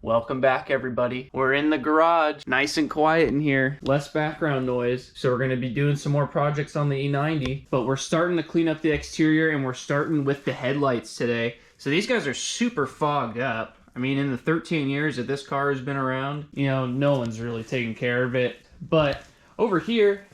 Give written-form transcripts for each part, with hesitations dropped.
Welcome back, everybody. We're in the garage, nice and quiet in here, less background noise. So we're gonna be doing some more projects on the E90, but we're starting to clean up the exterior and we're starting with the headlights today. So these guys are super fogged up. I mean, in the 13 years that this car has been around, you know, no one's really taken care of it. But over here,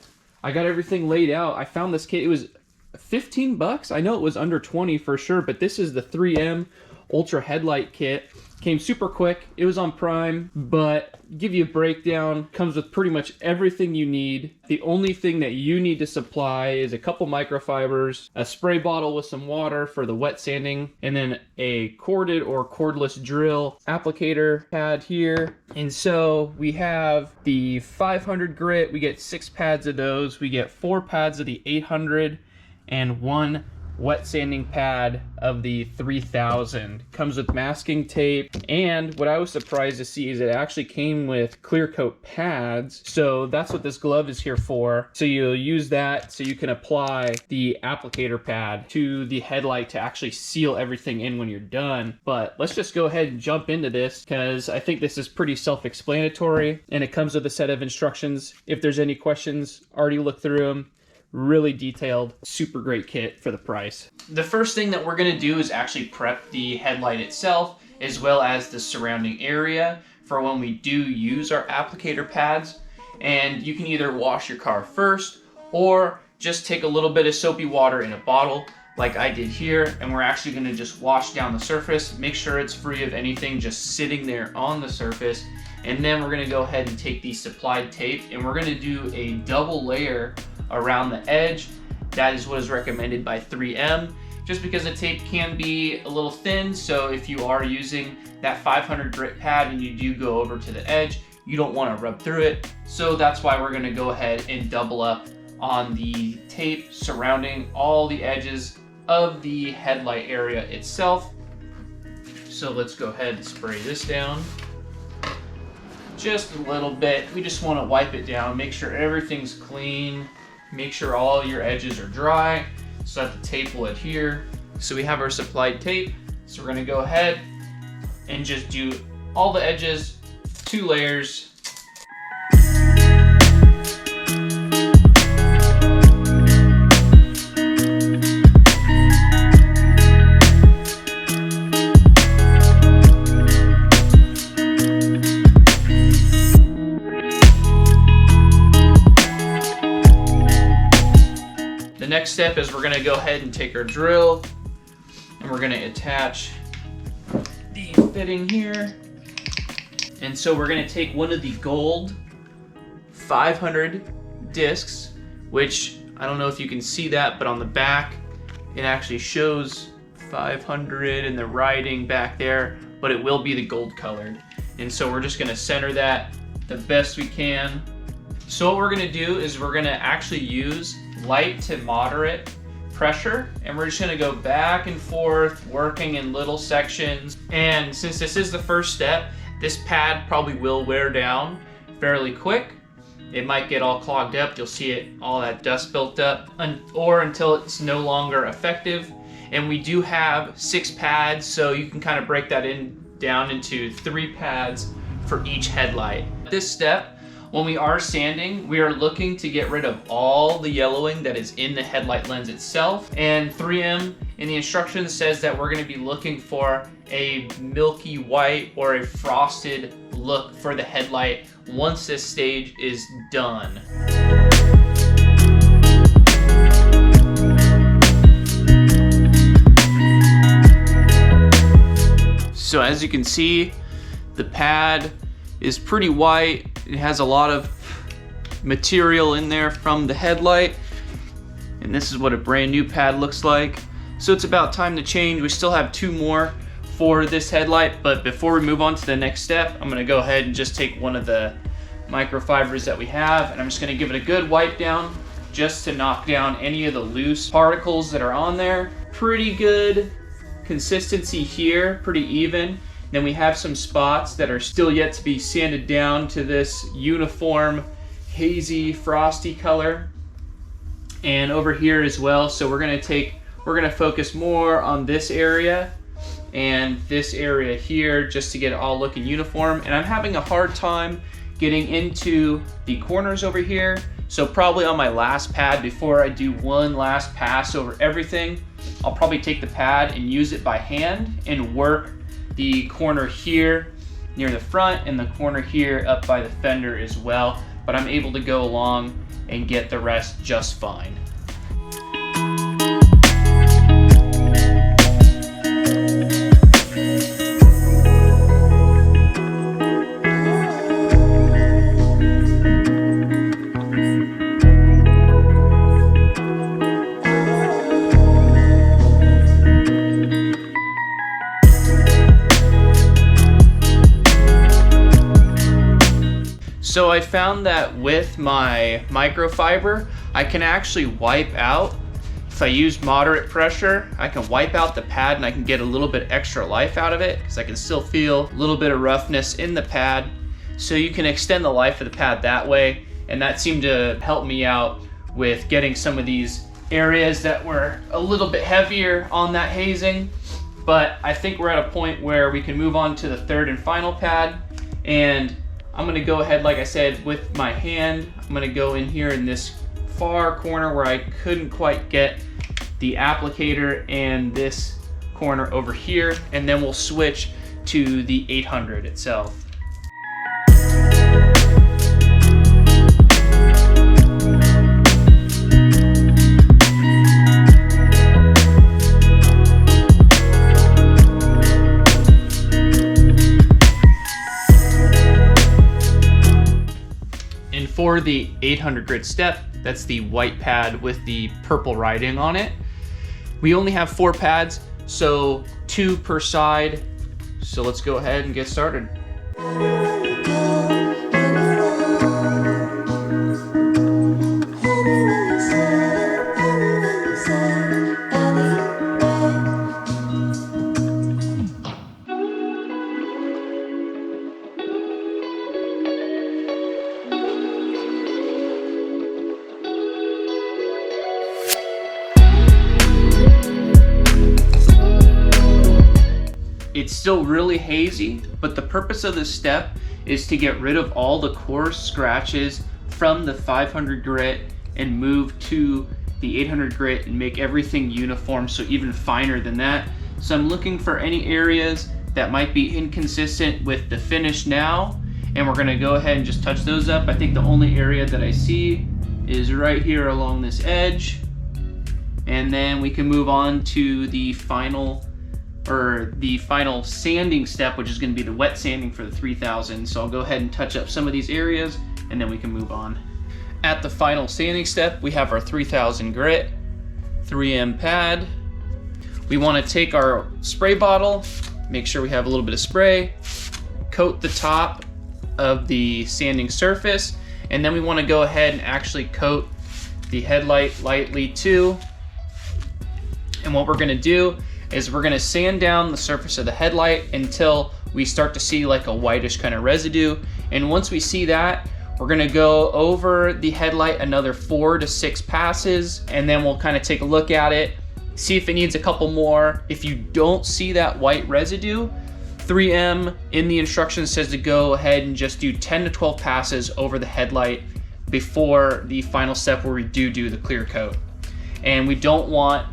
I got everything laid out. I found this kit, it was 15 bucks. I know it was under 20 for sure, but this is the 3M Ultra Headlight Kit. Came super quick. It was on Prime, but give you a breakdown. Comes with pretty much everything you need. The only thing that you need to supply is a couple microfibers, a spray bottle with some water for the wet sanding, and then a corded or cordless drill applicator pad here. And so we have the 500 grit. We get 6 pads of those. We get 4 pads of the 800 and 1 wet sanding pad of the 3000. Comes with masking tape, and what I was surprised to see is it actually came with clear coat pads. So that's what this glove is here for. So you'll use that so you can apply the applicator pad to the headlight to actually seal everything in when you're done. But let's just go ahead and jump into this because I think this is pretty self-explanatory, and it comes with a set of instructions. If there's any questions, already look through them. Really detailed, super great kit for the price. The first thing that we're gonna do is actually prep the headlight itself, as well as the surrounding area for when we do use our applicator pads. And you can either wash your car first, or just take a little bit of soapy water in a bottle, like I did here, and we're actually gonna just wash down the surface, make sure it's free of anything just sitting there on the surface. And then we're gonna go ahead and take the supplied tape, and we're gonna do a double layer around the edge. That is what is recommended by 3M, just because the tape can be a little thin. So if you are using that 500 grit pad and you do go over to the edge, you don't want to rub through it. So that's why we're going to go ahead and double up on the tape surrounding all the edges of the headlight area itself. So let's go ahead and spray this down just a little bit. We just want to wipe it down, make sure everything's clean. Make sure all your edges are dry so that the tape will adhere. So we have our supplied tape. So we're gonna go ahead and just do all the edges, 2 layers. Next step is we're going to go ahead and take our drill and we're going to attach the fitting here. And so we're going to take one of the gold 500 discs, which I don't know if you can see that, but on the back it actually shows 500 and the writing back there, but it will be the gold colored. And so we're just going to center that the best we can. So what we're going to do is we're going to actually use light to moderate pressure, and we're just going to go back and forth working in little sections. And since this is the first step, this pad probably will wear down fairly quick. It might get all clogged up, you'll see it, all that dust built up, or until it's no longer effective. And we do have 6 pads, so you can kind of break that down into 3 pads for each headlight. This step, when we are sanding, we are looking to get rid of all the yellowing that is in the headlight lens itself. And 3M in the instructions says that we're going to be looking for a milky white or a frosted look for the headlight once this stage is done. So as you can see, the pad is pretty white. It has a lot of material in there from the headlight, and this is what a brand new pad looks like. So it's about time to change. We still have 2 more for this headlight, but before we move on to the next step, I'm gonna go ahead and just take one of the microfibers that we have, and I'm just gonna give it a good wipe down just to knock down any of the loose particles that are on there. Pretty good consistency here, pretty even. Then we have some spots that are still yet to be sanded down to this uniform, hazy, frosty color. And over here as well. So we're gonna focus more on this area and this area here just to get it all looking uniform. And I'm having a hard time getting into the corners over here. So probably on my last pad, before I do one last pass over everything, I'll probably take the pad and use it by hand and work the corner here near the front and the corner here up by the fender as well. But I'm able to go along and get the rest just fine. So I found that with my microfiber, I can actually wipe out, if I use moderate pressure, I can wipe out the pad and I can get a little bit extra life out of it because I can still feel a little bit of roughness in the pad. So you can extend the life of the pad that way, and that seemed to help me out with getting some of these areas that were a little bit heavier on that hazing. But I think we're at a point where we can move on to the third and final pad, and I'm gonna go ahead, like I said, with my hand, I'm gonna go in here in this far corner where I couldn't quite get the applicator, and this corner over here, and then we'll switch to the 800 itself. For the 800 grit step, that's the white pad with the purple writing on it. We only have 4 pads, so 2 per side. So let's go ahead and get started. It's still really hazy, but the purpose of this step is to get rid of all the coarse scratches from the 500 grit and move to the 800 grit and make everything uniform, so even finer than that. So I'm looking for any areas that might be inconsistent with the finish now, and we're gonna go ahead and just touch those up. I think the only area that I see is right here along this edge, and then we can move on to the final sanding step, which is going to be the wet sanding for the 3000. So I'll go ahead and touch up some of these areas, and then we can move on. At the final sanding step, we have our 3000 grit 3M pad. We want to take our spray bottle, make sure we have a little bit of spray, coat the top of the sanding surface, and then we want to go ahead and actually coat the headlight lightly too. And what we're going to do is we're gonna sand down the surface of the headlight until we start to see like a whitish kind of residue. And once we see that, we're gonna go over the headlight another 4 to 6 passes, and then we'll kind of take a look at it, see if it needs a couple more. If you don't see that white residue, 3M in the instructions says to go ahead and just do 10 to 12 passes over the headlight before the final step where we do the clear coat. And we don't want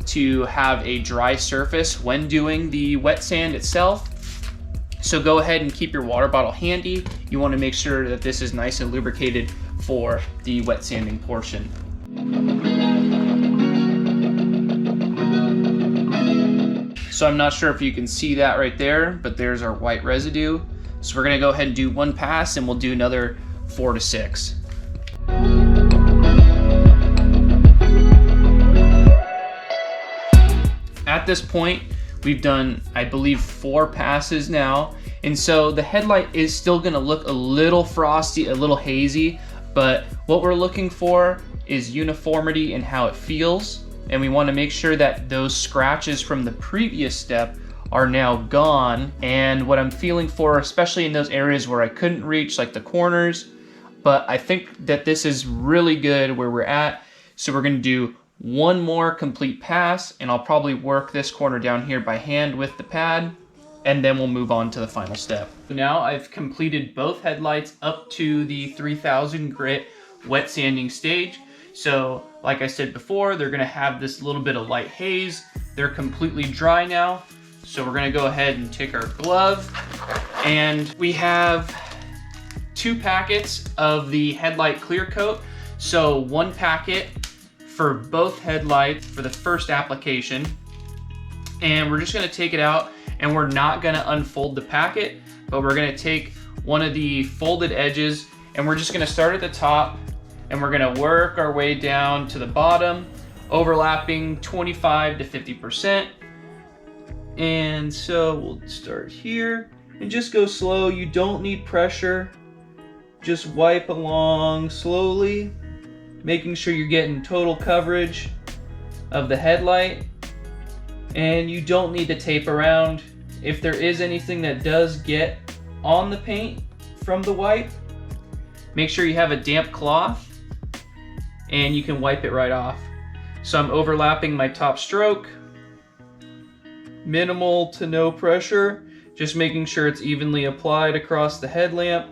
to have a dry surface when doing the wet sand itself. So go ahead and keep your water bottle handy. You want to make sure that this is nice and lubricated for the wet sanding portion. So I'm not sure if you can see that right there, but there's our white residue. So we're gonna go ahead and do 1 pass, and we'll do another 4 to 6. At this point, we've done, I believe, 4 passes now. And so the headlight is still gonna look a little frosty, a little hazy, but what we're looking for is uniformity in how it feels. And we wanna make sure that those scratches from the previous step are now gone. And what I'm feeling for, especially in those areas where I couldn't reach, like the corners, but I think that this is really good where we're at. So we're gonna do one more complete pass, and I'll probably work this corner down here by hand with the pad, and then we'll move on to the final step. Now I've completed both headlights up to the 3000 grit wet sanding stage. So like I said before, they're gonna have this little bit of light haze. They're completely dry now. So we're gonna go ahead and take our glove, and we have 2 packets of the headlight clear coat. So 1 packet for both headlights for the first application. And we're just gonna take it out, and we're not gonna unfold the packet, but we're gonna take one of the folded edges, and we're just gonna start at the top, and we're gonna work our way down to the bottom, overlapping 25 to 50%. And so we'll start here and just go slow. You don't need pressure. Just wipe along slowly, making sure you're getting total coverage of the headlight. And you don't need to tape around. If there is anything that does get on the paint from the wipe, make sure you have a damp cloth and you can wipe it right off. So I'm overlapping my top stroke, minimal to no pressure, just making sure it's evenly applied across the headlamp.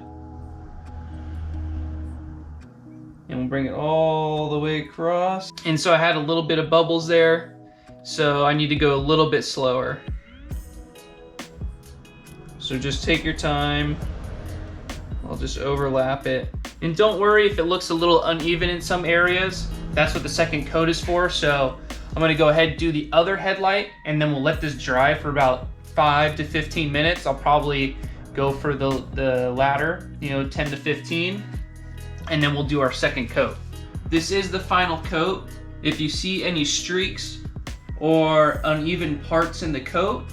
And we'll bring it all the way across. And so I had a little bit of bubbles there, so I need to go a little bit slower. So just take your time. I'll just overlap it. And don't worry if it looks a little uneven in some areas. That's what the second coat is for. So I'm gonna go ahead and do the other headlight, and then we'll let this dry for about 5 to 15 minutes. I'll probably go for the latter, 10 to 15. And then we'll do our second coat. This is the final coat. If you see any streaks or uneven parts in the coat,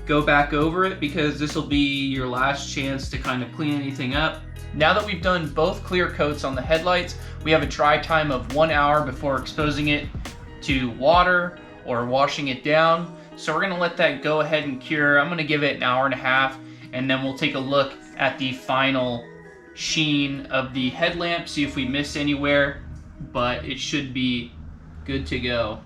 go back over it, because this will be your last chance to kind of clean anything up. Now that we've done both clear coats on the headlights, we have a dry time of 1 hour before exposing it to water or washing it down. So we're gonna let that go ahead and cure. I'm gonna give it an hour and a half, and then we'll take a look at the final sheen of the headlamp, see if we missed anywhere, but it should be good to go.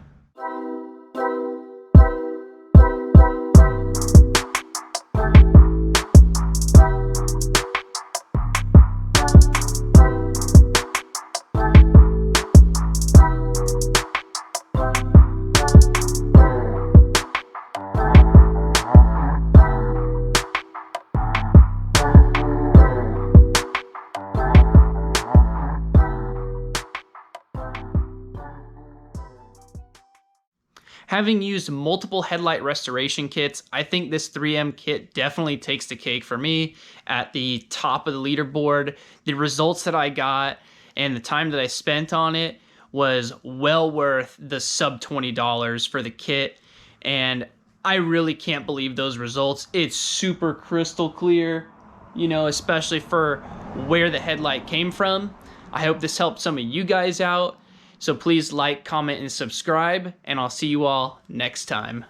Having used multiple headlight restoration kits, I think this 3M kit definitely takes the cake for me at the top of the leaderboard. The results that I got and the time that I spent on it was well worth the sub $20 for the kit, and I really can't believe those results. It's super crystal clear, especially for where the headlight came from. I hope this helped some of you guys out. So please like, comment, and subscribe, and I'll see you all next time.